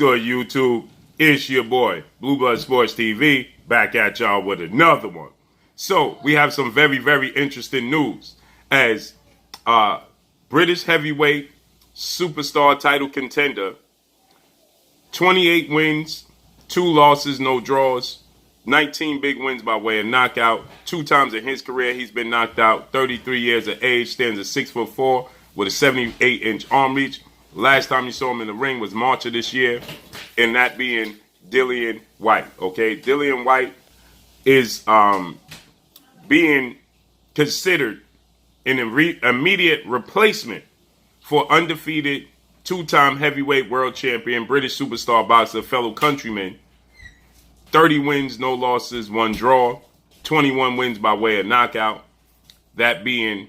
Good YouTube? It's your boy, Blue Blood Sports TV, back at y'all with another one. So, we have some very, very interesting news as British heavyweight superstar title contender, 28 wins, 2 losses, no draws, 19 big wins by way of knockout. 2 times in his career he's been knocked out. 33 years of age, stands at 6'4" with a 78-inch arm reach. Last time you saw him in the ring was March of this year, and that being Dillian Whyte. Okay, Dillian Whyte is being considered an immediate replacement for undefeated 2-time heavyweight world champion, British superstar boxer, fellow countryman. 30 wins, no losses, 1 draw, 21 wins by way of knockout. That being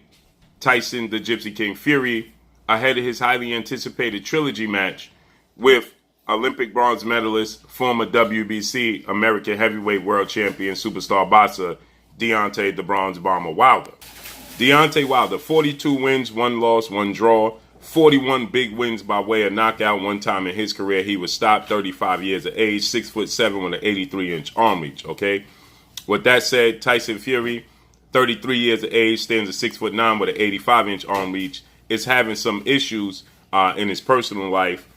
Tyson the Gypsy King Fury, ahead of his highly anticipated trilogy match with Olympic bronze medalist, former WBC American heavyweight world champion, superstar boxer, Deontay the Bronze Bomber Wilder. Deontay Wilder, 42 wins, 1 loss, 1 draw, 41 big wins by way of knockout. 1 time in his career he was stopped, 35 years of age, 6'7" with an 83-inch arm reach, okay? With that said, Tyson Fury, 33 years of age, stands at 6'9" with an 85-inch arm reach, is having some issues in his personal life.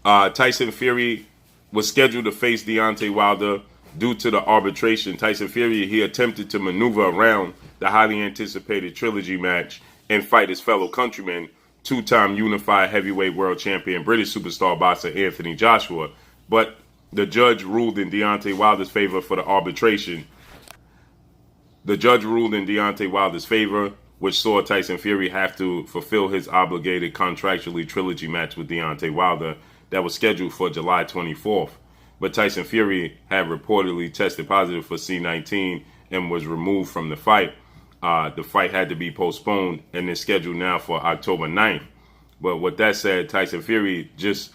Tyson Fury was scheduled to face Deontay Wilder due to the arbitration. Tyson Fury, he attempted to maneuver around the highly anticipated trilogy match and fight his fellow countryman, 2-time unified heavyweight world champion, British superstar boxer Anthony Joshua. But the judge ruled in Deontay Wilder's favor for the arbitration. The judge ruled in Deontay Wilder's favor, which saw Tyson Fury have to fulfill his obligated contractually trilogy match with Deontay Wilder that was scheduled for July 24th. But Tyson Fury had reportedly tested positive for C19 and was removed from the fight. The fight had to be postponed and is scheduled now for October 9th. But with that said, Tyson Fury just,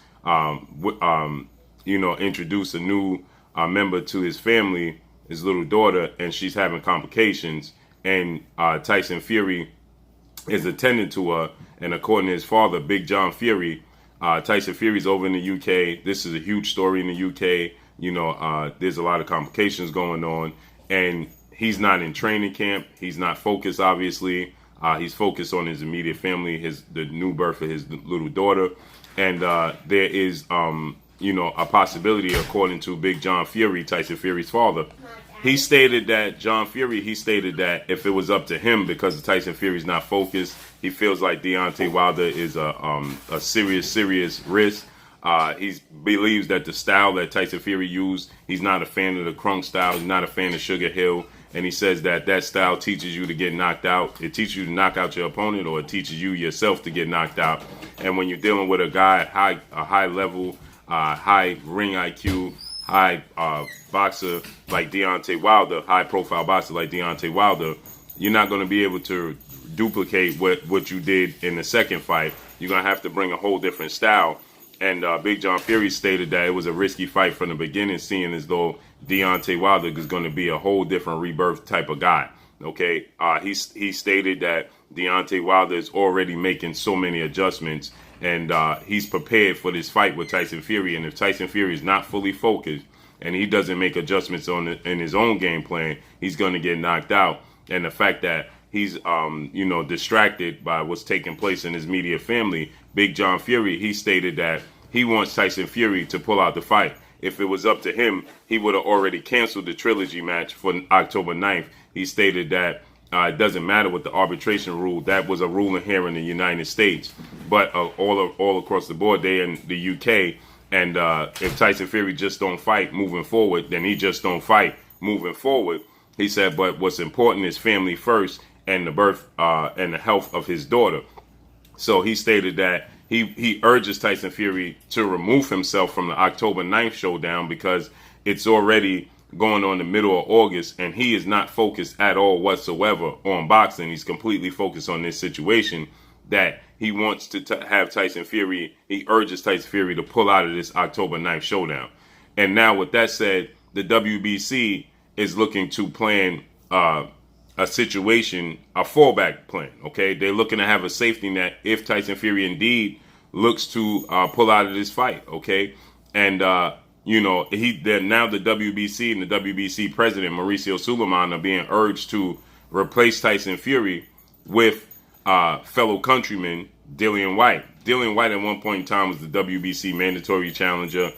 introduced a new member to his family, his little daughter, and she's having complications. And Tyson Fury is attending to her. And according to his father, Big John Fury, Tyson Fury's over in the UK. This is a huge story in the UK. There's a lot of complications going on. And he's not in training camp. He's not focused, obviously. He's focused on his immediate family, the new birth of his little daughter. And there is, a possibility, according to Big John Fury, Tyson Fury's father. He stated that if it was up to him, because Tyson Fury's not focused, he feels like Deontay Wilder is a serious risk. He believes that the style that Tyson Fury used, he's not a fan of the crunk style. He's not a fan of Sugar Hill. And he says that style teaches you to get knocked out. It teaches you to knock out your opponent, or it teaches you yourself to get knocked out. And when you're dealing with a guy at a high level, high ring IQ, high boxer like Deontay Wilder, high profile boxer like Deontay Wilder, you're not going to be able to duplicate what you did in the second fight. You're going to have to bring a whole different style. And Big John Fury stated that it was a risky fight from the beginning, seeing as though Deontay Wilder is going to be a whole different rebirth type of guy. Okay, he stated that Deontay Wilder is already making so many adjustments, and he's prepared for this fight with Tyson Fury. And if Tyson Fury is not fully focused and he doesn't make adjustments in his own game plan, he's going to get knocked out. And the fact that he's distracted by what's taking place in his immediate family, Big John Fury, he stated that he wants Tyson Fury to pull out the fight. If it was up to him, he would have already canceled the trilogy match for October 9th. He stated that it doesn't matter what the arbitration rule. That was a ruling here in the United States. But all across the board, they in the UK. And if Tyson Fury just don't fight moving forward, then he just don't fight moving forward. He said, but what's important is family first, and the birth and the health of his daughter. So he stated that he urges Tyson Fury to remove himself from the October 9th showdown because it's already going on the middle of August, and he is not focused at all whatsoever on boxing. He's completely focused on this situation that he wants to have Tyson Fury. He urges Tyson Fury to pull out of this October 9th showdown. And now with that said, the WBC is looking to plan a situation, a fallback plan, okay? They're looking to have a safety net if Tyson Fury indeed looks to pull out of this fight, okay? And now the WBC and the WBC president Mauricio Suleiman are being urged to replace Tyson Fury with fellow countryman Dillian Whyte. Dillian Whyte at one point in time was the WBC mandatory challenger.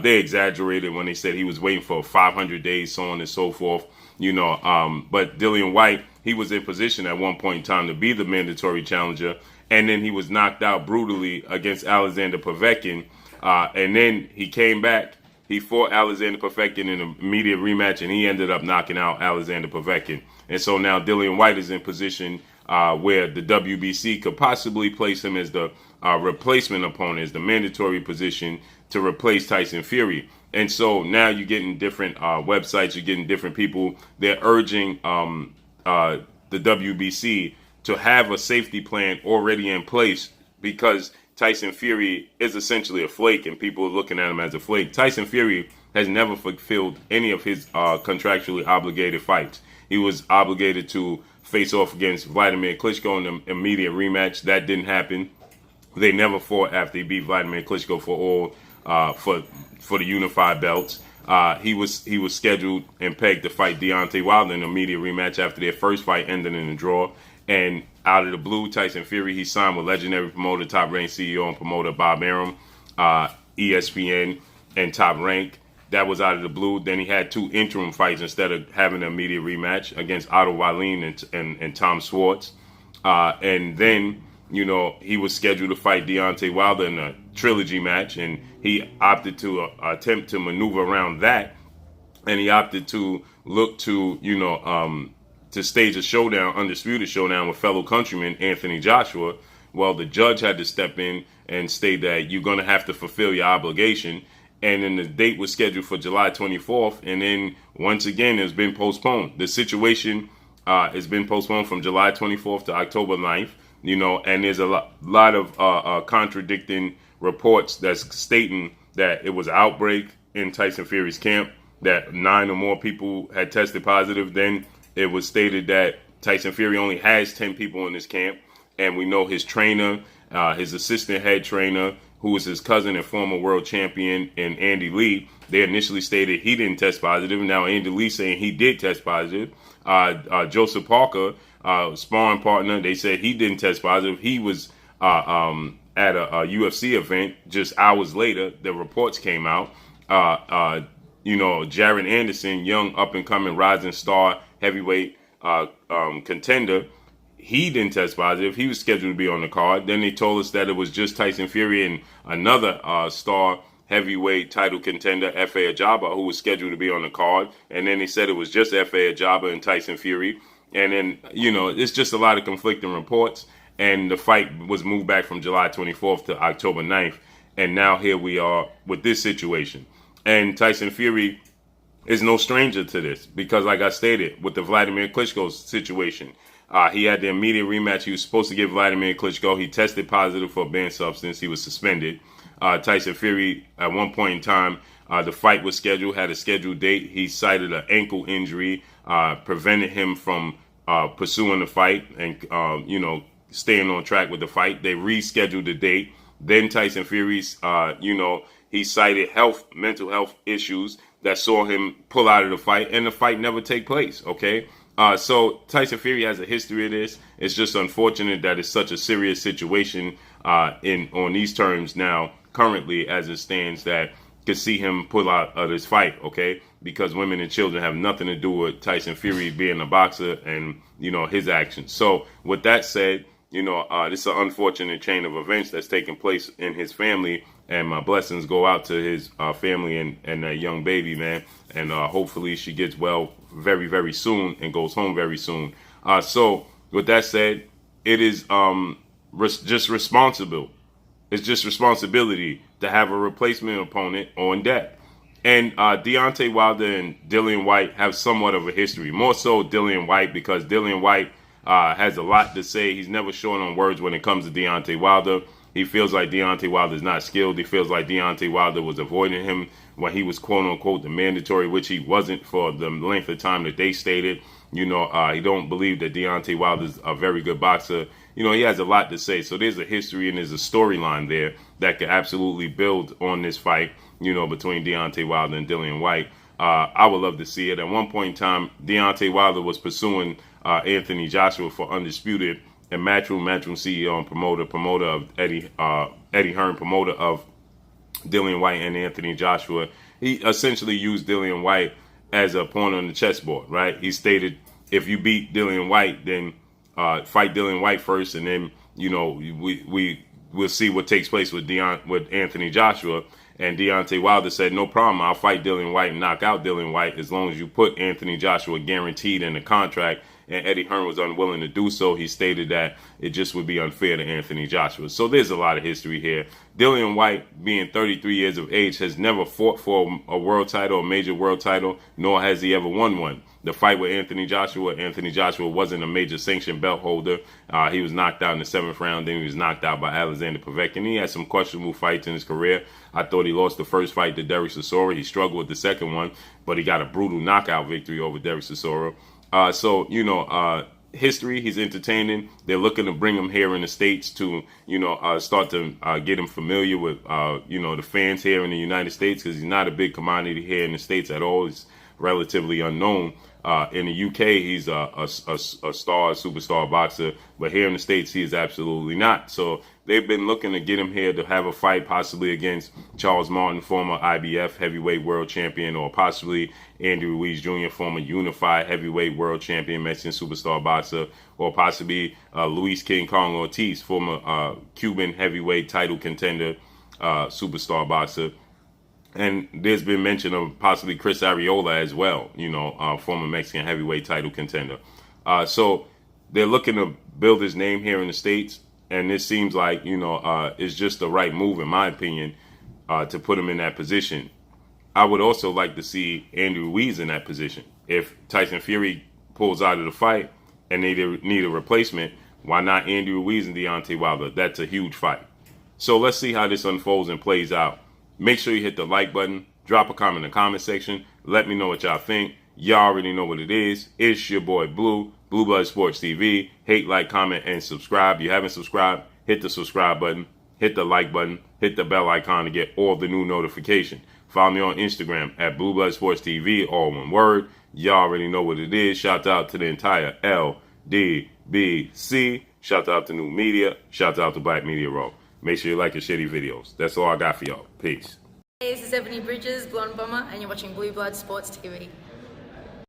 They exaggerated when they said he was waiting for 500 days, so on and so forth. But Dillian Whyte, he was in position at one point in time to be the mandatory challenger, and then he was knocked out brutally against Alexander Povetkin. And then he came back. He fought Alexander Povetkin in an immediate rematch, and he ended up knocking out Alexander Povetkin. And so now Dillian Whyte is in position where the WBC could possibly place him as the replacement opponent, as the mandatory position to replace Tyson Fury. And so now you're getting different websites, you're getting different people. They're urging the WBC to have a safety plan already in place, because Tyson Fury is essentially a flake, and people are looking at him as a flake. Tyson Fury has never fulfilled any of his contractually obligated fights. He was obligated to face off against Vladimir Klitschko in the immediate rematch. That didn't happen. They never fought after he beat Vladimir Klitschko for the unified belts. He was scheduled and pegged to fight Deontay Wilder in an immediate rematch after their first fight ended in a draw. And out of the blue, Tyson Fury, he signed with legendary promoter, top-ranked CEO and promoter Bob Arum, ESPN, and Top Rank. That was out of the blue. Then he had 2 interim fights instead of having an immediate rematch against Otto Wallin and Tom Schwartz. And then, he was scheduled to fight Deontay Wilder in a trilogy match, and he opted to attempt to maneuver around that. And he opted to look to, to stage a showdown, undisputed showdown with fellow countryman Anthony Joshua. Well, the judge had to step in and state that you're going to have to fulfill your obligation. And then the date was scheduled for July 24th. And then once again, it's been postponed. The situation has been postponed from July 24th to October 9th, and there's a lot of contradicting reports that's stating that it was an outbreak in Tyson Fury's camp, that 9 or more people had tested positive. Then it was stated that Tyson Fury only has 10 people in his camp. And we know his trainer, his assistant head trainer, who was his cousin and former world champion, and Andy Lee, they initially stated he didn't test positive. Now Andy Lee saying he did test positive. Joseph Parker, sparring partner, they said he didn't test positive. He was at a UFC event. Just hours later, the reports came out. Jared Anderson, young up-and-coming rising star heavyweight contender, he didn't test positive. He was scheduled to be on the card. Then they told us that it was just Tyson Fury and another star heavyweight title contender, F.A. Ajaba, who was scheduled to be on the card. And then they said it was just F.A. Ajaba and Tyson Fury. And then, it's just a lot of conflicting reports. And the fight was moved back from July 24th to October 9th. And now here we are with this situation. And Tyson Fury is no stranger to this, because like I stated, with the Vladimir Klitschko situation, he had the immediate rematch. He was supposed to give Vladimir Klitschko. He tested positive for a banned substance. He was suspended. Tyson Fury, at one point in time, the fight was scheduled, had a scheduled date. He cited an ankle injury, prevented him from pursuing the fight and, staying on track with the fight. They rescheduled the date. Then Tyson Fury's, he cited mental health issues that saw him pull out of the fight, and the fight never take place, okay? So Tyson Fury has a history of this. It's just unfortunate that it's such a serious situation on these terms now, currently as it stands, that could see him pull out of this fight, okay? Because women and children have nothing to do with Tyson Fury being a boxer and, his actions. So with that said, this is an unfortunate chain of events that's taking place in his family, and my blessings go out to his family and that young baby, man. And hopefully she gets well very, very soon and goes home very soon. So with that said, it is just responsible. It's just responsibility to have a replacement opponent on deck. And Deontay Wilder and Dillian Whyte have somewhat of a history. More so Dillian Whyte, because Dillian Whyte has a lot to say. He's never short on words when it comes to Deontay Wilder. He feels like Deontay Wilder is not skilled. He feels like Deontay Wilder was avoiding him when he was quote-unquote the mandatory, which he wasn't for the length of time that they stated. He don't believe that Deontay Wilder is a very good boxer. He has a lot to say. So there's a history and there's a storyline there that could absolutely build on this fight. between Deontay Wilder and Dillian Whyte. I would love to see it. At one point in time, Deontay Wilder was pursuing Anthony Joshua for Undisputed, and Matchroom CEO and promoter of Eddie Hearn, promoter of Dillian Whyte and Anthony Joshua. He essentially used Dillian Whyte as a pawn on the chessboard, right? He stated, if you beat Dillian Whyte, then fight Dillian Whyte first, and then we'll see what takes place with Anthony Joshua. And Deontay Wilder said, no problem, I'll fight Dillian Whyte and knock out Dillian Whyte as long as you put Anthony Joshua guaranteed in the contract. And Eddie Hearn was unwilling to do so. He stated that it just would be unfair to Anthony Joshua. So there's a lot of history here. Dillian Whyte, being 33 years of age, has never fought for a world title, a major world title, nor has he ever won one. The fight with Anthony Joshua wasn't a major sanctioned belt holder. He was knocked out in the 7th round. Then he was knocked out by Alexander Povetkin. He had some questionable fights in his career. I thought he lost the first fight to Derek Chisora. He struggled with the second one, but he got a brutal knockout victory over Derek Chisora. History, he's entertaining. They're looking to bring him here in the States to, start to get him familiar with, the fans here in the United States, because he's not a big commodity here in the States at all. He's relatively unknown. In the UK, he's a superstar boxer, but here in the States, he is absolutely not. So they've been looking to get him here to have a fight, possibly against Charles Martin, former IBF heavyweight world champion, or possibly Andy Ruiz Jr., former unified heavyweight world champion, Mexican superstar boxer, or possibly Luis King Kong Ortiz, former Cuban heavyweight title contender, superstar boxer. And there's been mention of possibly Chris Arreola as well, former Mexican heavyweight title contender. So they're looking to build his name here in the States. And this seems like, it's just the right move, in my opinion, to put him in that position. I would also like to see Andy Ruiz in that position. If Tyson Fury pulls out of the fight and they need a replacement, why not Andy Ruiz and Deontay Wilder? That's a huge fight. So let's see how this unfolds and plays out. Make sure you hit the like button. Drop a comment in the comment section. Let me know what y'all think. Y'all already know what it is. It's your boy Blue Blood Sports TV. Hate, like, comment, and subscribe. If you haven't subscribed, hit the subscribe button. Hit the like button. Hit the bell icon to get all the new notifications. Follow me on Instagram at Blue Blood Sports TV, all one word. Y'all already know what it is. Shout out to the entire LDBC. Shout out to New Media. Shout out to Black Media Row. Make sure you like your shitty videos. That's all I got for y'all. Peace. Hey, this is Ebony Bridges, Blonde Bomber, and you're watching Blue Blood Sports TV.